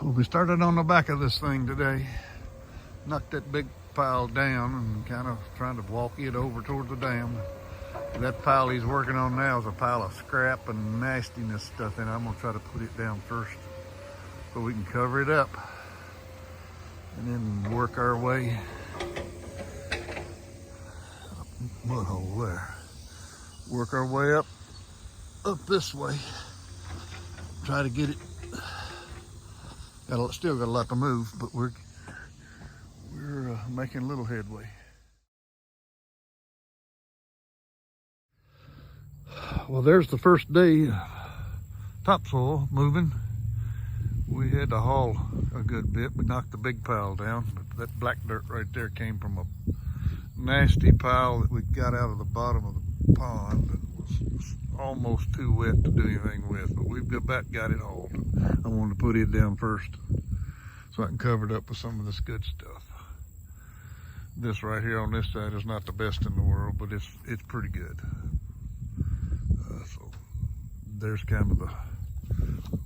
Well, we started on the back of this thing today. Knocked that big pile down and kind of trying to walk it over toward the dam. That pile he's working on now is a pile of scrap and nastiness stuff in it. I'm gonna try to put it down first so we can cover it up and then work our way up, mud hole there. Work our way up this way. Try to get it. Still got a lot to move, but we're making a little headway. Well, there's the first day topsoil moving. We had to haul a good bit. We knocked the big pile down, but that black dirt right there came from a nasty pile that we got out of the bottom of the pond and was almost too wet to do anything with, but we've about got it hauled. I wanted to put it down first so I can cover it up with some of this good stuff. This right here on this side is not the best in the world, but it's pretty good. So there's kind of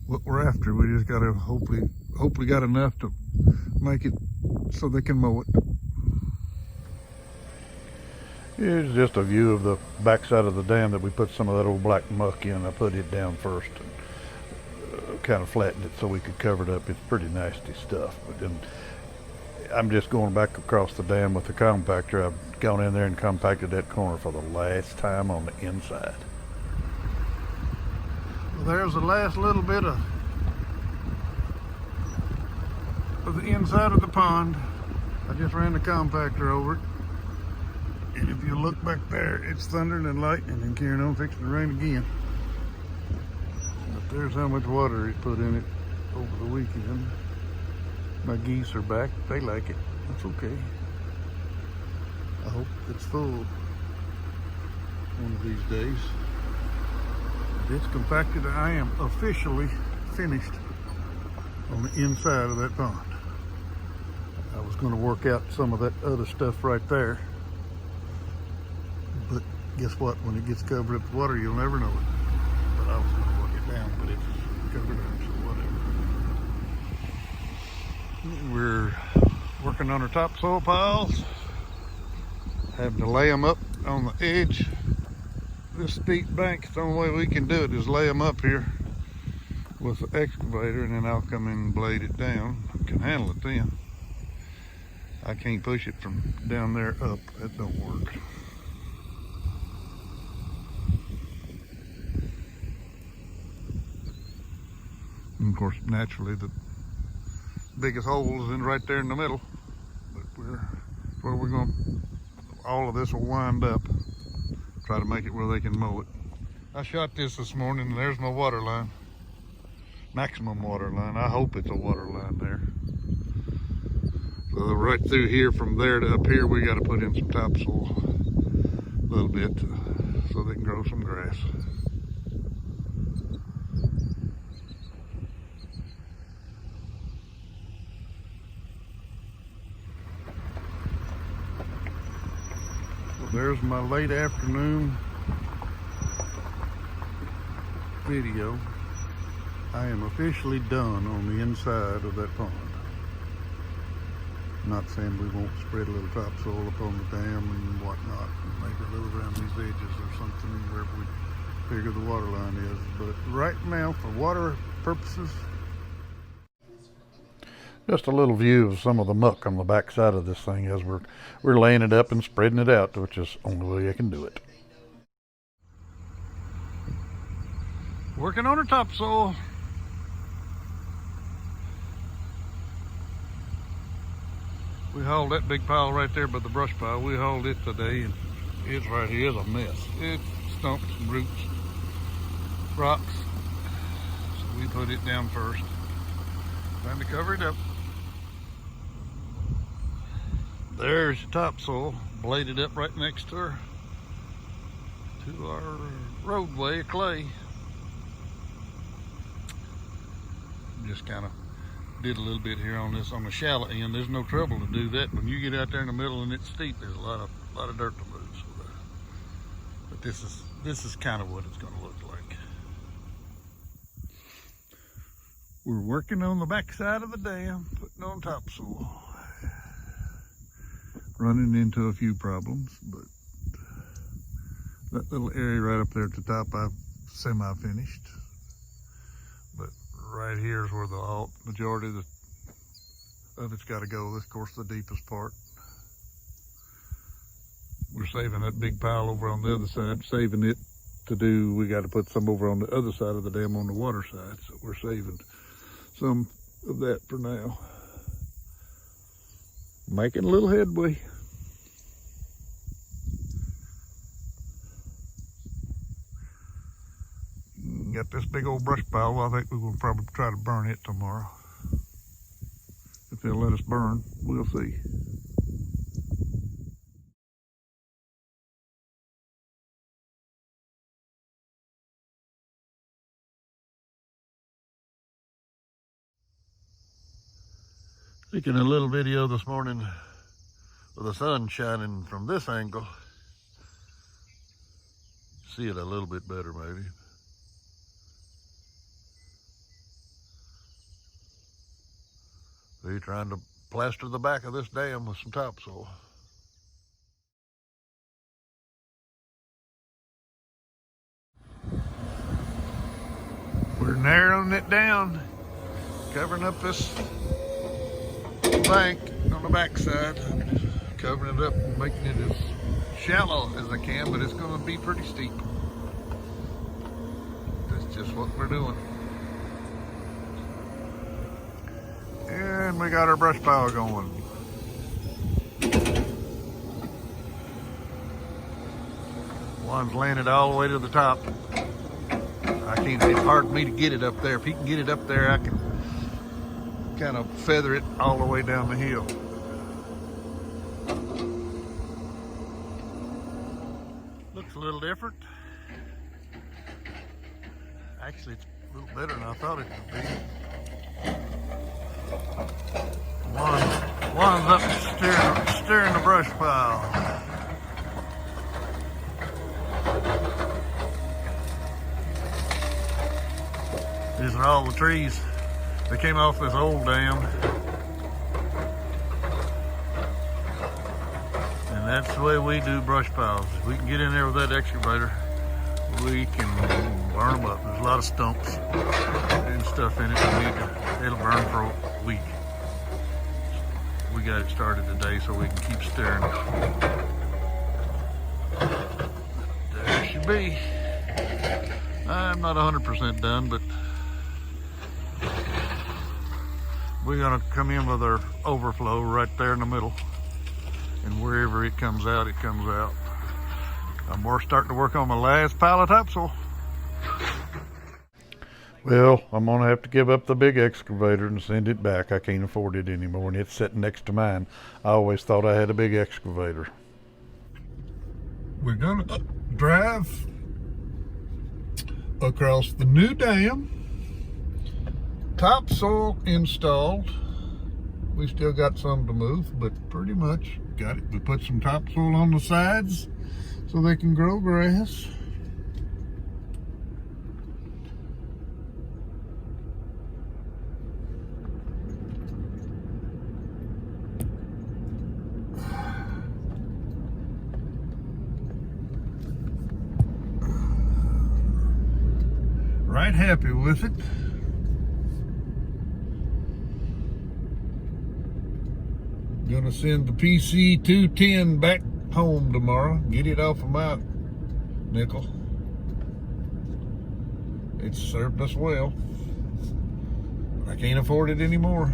what we're after. We just gotta hopefully got enough to make it so they can mow it. Here's just a view of the backside of the dam that we put some of that old black muck in. I put it down first and kind of flattened it so we could cover it up. It's pretty nasty stuff. But then I'm just going back across the dam with the compactor. I've gone in there and compacted that corner for the last time on the inside. Well, there's the last little bit of the inside of the pond. I just ran the compactor over it. And if you look back there, it's thundering and lightning and carrying on, fixing to rain again. But there's how much water it put in it over the weekend. My geese are back. They like it. That's okay. I hope it's full one of these days. It's compacted. I am officially finished on the inside of that pond. I was going to work out some of that other stuff right there. But guess what? When it gets covered up with water, you'll never know it. But I was going to work it down, but it's covered up, so whatever. We're working on our topsoil piles. Having to lay them up on the edge. This steep bank, the only way we can do it is lay them up here with the excavator, and then I'll come in and blade it down. I can handle it then. I can't push it from down there up. That don't work. And of course, naturally, the biggest hole is right there in the middle. But where we're going, all of this will wind up. Try to make it where they can mow it. I shot this morning, and there's my water line. Maximum water line. I hope it's a water line there. So right through here, from there to up here, we got to put in some topsoil a little bit so they can grow some grass. There's my late afternoon video. I am officially done on the inside of that pond. Not saying we won't spread a little topsoil upon the dam and whatnot, and maybe a little around these edges or something wherever we figure the water line is. But right now, for water purposes, just a little view of some of the muck on the back side of this thing as we're laying it up and spreading it out, which is the only way I can do it. Working on our topsoil. We hauled that big pile right there by the brush pile. We hauled it today, and it's right here. It's a mess. It's stumps and roots, rocks. So we put it down first. Time to cover it up. There's your topsoil, bladed up right next to our roadway of clay. Just kind of did a little bit here on this on the shallow end. There's no trouble to do that. When you get out there in the middle and it's steep, there's a lot of dirt to move. So but this is kind of what it's going to look like. We're working on the back side of the dam, putting on topsoil. Running into a few problems, but that little area right up there at the top I've semi-finished. But right here is where the majority of it's got to go. This, of course, the deepest part. We're saving that big pile over on the other side, saving it to do, we got to put some over on the other side of the dam on the water side. So we're saving some of that for now. Making a little headway. Got this big old brush pile. I think we will probably try to burn it tomorrow. If they'll let us burn, we'll see. Taking a little video this morning with the sun shining from this angle. See it a little bit better maybe. We're trying to plaster the back of this dam with some topsoil. We're narrowing it down, covering up this bank on the backside, covering it up and making it as shallow as I can, but it's going to be pretty steep. That's just what we're doing. And we got our brush pile going. One's landed all the way to the top. I can't, it's hard for me to get it up there. If he can get it up there, I can kind of feather it all the way down the hill. Looks a little different. Actually, it's a little better than I thought it would be. One's up steering the brush pile. These are all the trees. They came off this old dam. And that's the way we do brush piles. If we can get in there with that excavator, we can burn them up. There's a lot of stumps and stuff in it. It'll burn for a week. We got it started today so we can keep stirring it. There should be. I'm not 100% done, but we're gonna come in with our overflow right there in the middle. And wherever it comes out, it comes out. I'm starting to work on my last pile of topsoil. Well, I'm gonna have to give up the big excavator and send it back. I can't afford it anymore, and it's sitting next to mine. I always thought I had a big excavator. We're gonna drive across the new dam. Topsoil installed. We still got some to move, but pretty much got it. We put some topsoil on the sides so they can grow grass. Right happy with it. Gonna send the PC 210 back home tomorrow. Get it off of my nickel. It's served us well. I can't afford it anymore.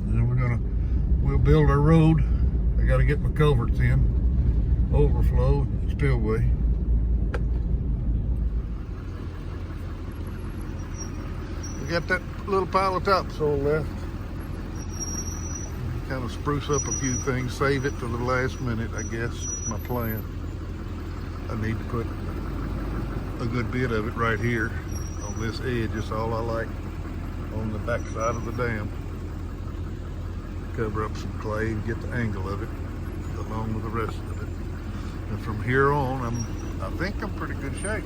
And we'll build our road. I gotta get my culverts in. Overflow, spillway. We got that little pile of topsoil left. Kind of spruce up a few things, save it to the last minute, I guess, my plan. I need to put a good bit of it right here on this edge. It's all I like on the back side of the dam. Cover up some clay and get the angle of it along with the rest of it. And from here on, I think I'm pretty good shape.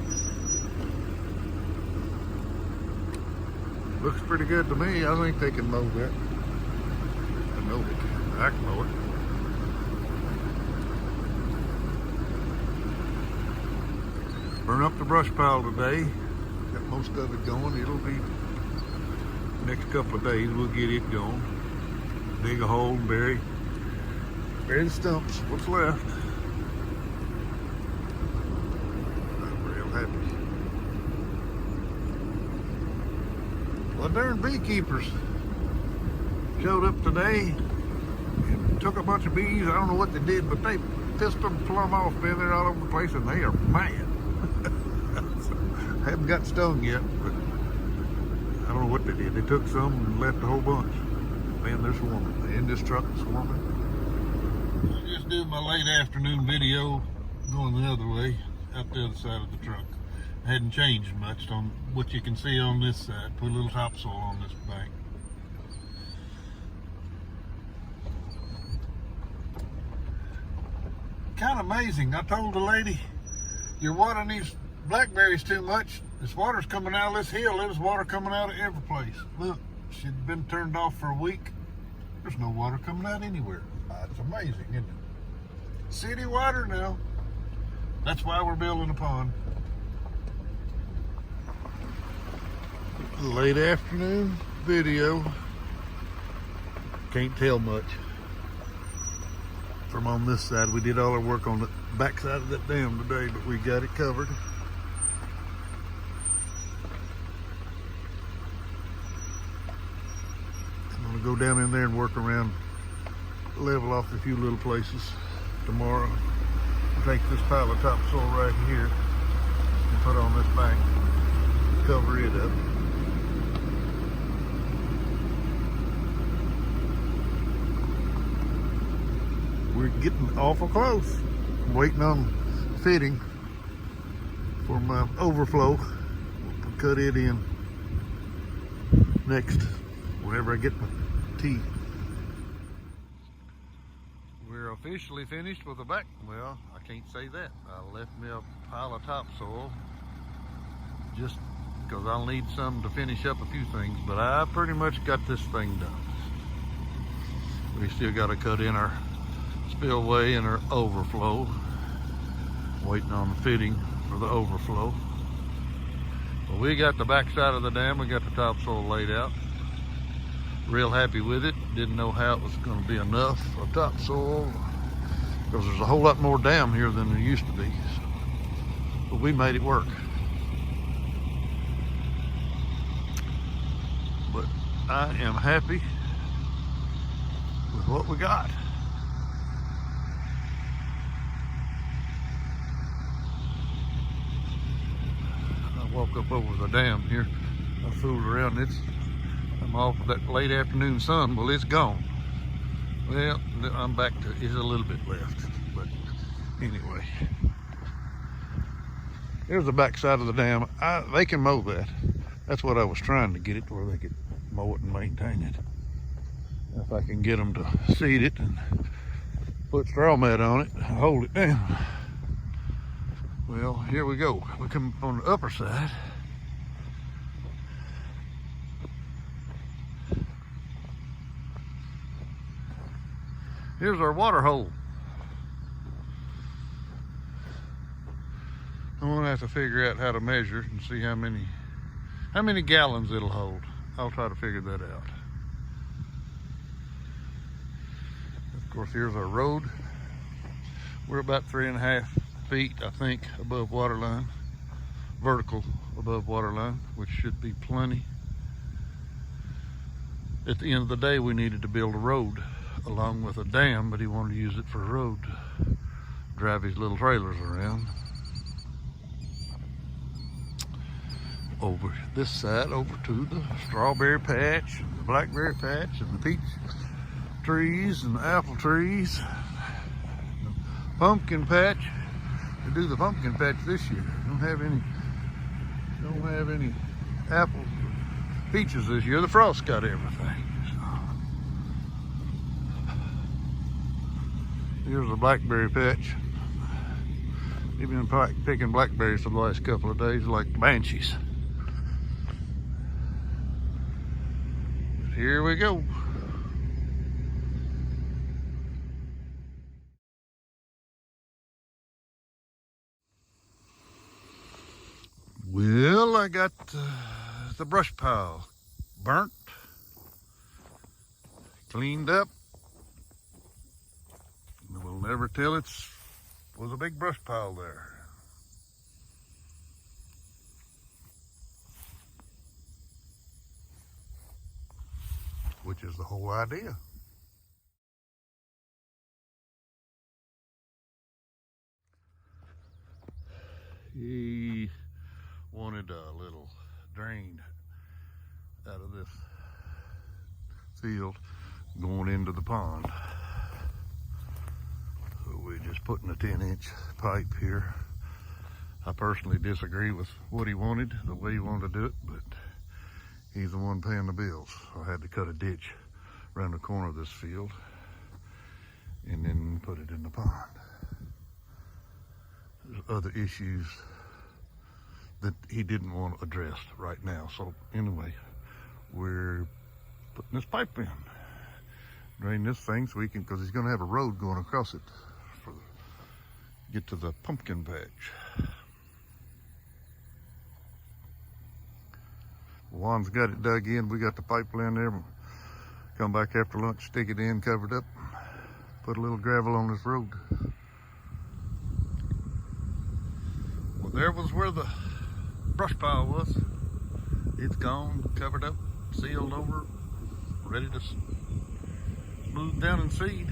Looks pretty good to me. I think they can mow that. I know they can. I can mow it. Burn up the brush pile today. Got most of it going. It'll be next couple of days. We'll get it going. Dig a hole and bury the stumps. What's left? I'm real happy. Well, darn beekeepers showed up today and took a bunch of bees. I don't know what they did, but they pissed them plumb off, been there all over the place, and they are mad. I haven't got stung yet, but I don't know what they did. They took some and left a whole bunch. Man, they're swarming. In this truck, swarming. I just did my late afternoon video going the other way, out the other side of the truck. I hadn't changed much on what you can see on this side. Put a little topsoil on this bank. Kind of amazing. I told the lady, you're watering these blackberries too much. This water's coming out of this hill. There's water coming out of every place. Look, she'd been turned off for a week. There's no water coming out anywhere. It's amazing, isn't it? City water now. That's why we're building a pond. Late afternoon video. Can't tell much from on this side. We did all our work on the back side of that dam today, but we got it covered. I'm gonna go down in there and work around, level off a few little places tomorrow. Take this pile of topsoil right here and put on this bank, cover it up. We're getting awful close. I'm waiting on fitting for my overflow. We'll cut it in next, whenever I get my tea. We're officially finished with the back. Well, I can't say that. I left me a pile of topsoil just because I'll need some to finish up a few things, but I pretty much got this thing done. We still got to cut in our spillway and our overflow. Waiting on the fitting for the overflow. Well, we got the back side of the dam, we got the topsoil laid out. Real happy with it. Didn't know how it was going to be enough of topsoil because there's a whole lot more dam here than there used to be. But we made it work. But I am happy with what we got. Walk up over the dam here. I fooled around. I'm off of that late afternoon sun. Well, it's gone. Well, I'm back to, there's a little bit left. But anyway, there's the back side of the dam. They can mow that. That's what I was trying to get it to where they could mow it and maintain it. If I can get them to seed it and put straw mat on it, hold it down. Well, here we go. We come on the upper side. Here's our water hole. I'm gonna have to figure out how to measure it and see how many gallons it'll hold. I'll try to figure that out. Of course, here's our road. We're about 3.5 feet, I think, above water line, vertical above water line, which should be plenty. At the end of the day, we needed to build a road along with a dam, but he wanted to use it for a road to drive his little trailers around. Over this side, over to the strawberry patch, and the blackberry patch, and the peach trees, and the apple trees, the pumpkin patch. To do the pumpkin patch this year. Don't have any apples, peaches this year. The frost got everything. Here's a blackberry patch. We've been picking blackberries for the last couple of days like banshees. here we go. Well, I got the brush pile burnt, cleaned up. We'll never tell it was a big brush pile there. Which is the whole idea. He wanted a little drain out of this field going into the pond. So we're just putting a 10-inch pipe here. I personally disagree with what he wanted, the way he wanted to do it, but he's the one paying the bills. So I had to cut a ditch around the corner of this field and then put it in the pond. There's other issues that he didn't want addressed right now. So anyway, we're putting this pipe in, drain this thing so we can, because he's going to have a road going across it for get to the pumpkin patch. Juan's got it dug in. We got the pipeline there. Come back after lunch, stick it in, cover it up, put a little gravel on this road. Well, there was where the brush pile was. It's gone, covered up, sealed over, ready to smooth down and seed.